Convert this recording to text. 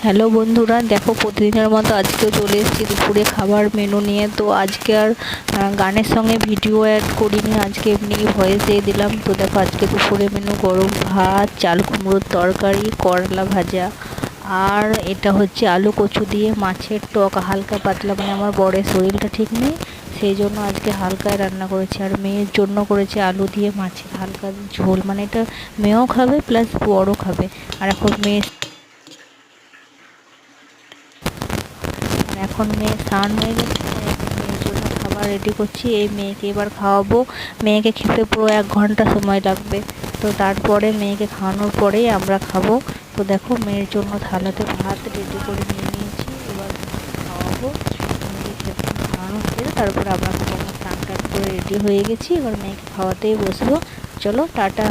Hello বন্ধুরা, দেখো প্রতিদিনের মতো আজকেও চলে এসেছি দুপুরে খাবার মেনু নিয়ে। তো আজকে আর গানের সঙ্গে ভিডিও অ্যাড করিনি, আজকে এমনি ভয়েস দিয়ে দিলাম। তো দেখো আজকে দুপুরে মেনু গরম ভাত, চাল কুমড়োর তরকারি, করলা ভাজা, আর এটা হচ্ছে আলু কচু দিয়ে মাছের টক, হালকা পাতলা। মানে আমার বরের শরীরটা ঠিক নেই, সেই জন্য আজকে হালকায় রান্না করেছি। আর মেয়ের জন্য করেছে আলু দিয়ে মাছের হালকা ঝোল, মানে এটা মেয়েও খাবে প্লাস বড়ও খাবে। আর এখন মেয়ে স্নান হয়ে গেছে, মেয়ের জন্য খাবার রেডি করছি। এই মেয়েকে এবার খাওয়াবো। মেয়েকে খেতে পুরো 1 ঘন্টা সময় লাগবে। তো তারপরে মেয়েকে খাওয়ানোর পরেই আমরা খাবো। তো দেখো মেয়ের জন্য থালাতে ভাত রেডি করে নিয়ে নিয়েছি, এবার খাওয়াবো। মেয়েকে খাওয়ানো সেরে তারপরে আমরা খাবো। স্নান টান করে রেডি হয়ে গেছি, এবার মেয়েকে খাওয়াতেই বসবো। চলো টাটা।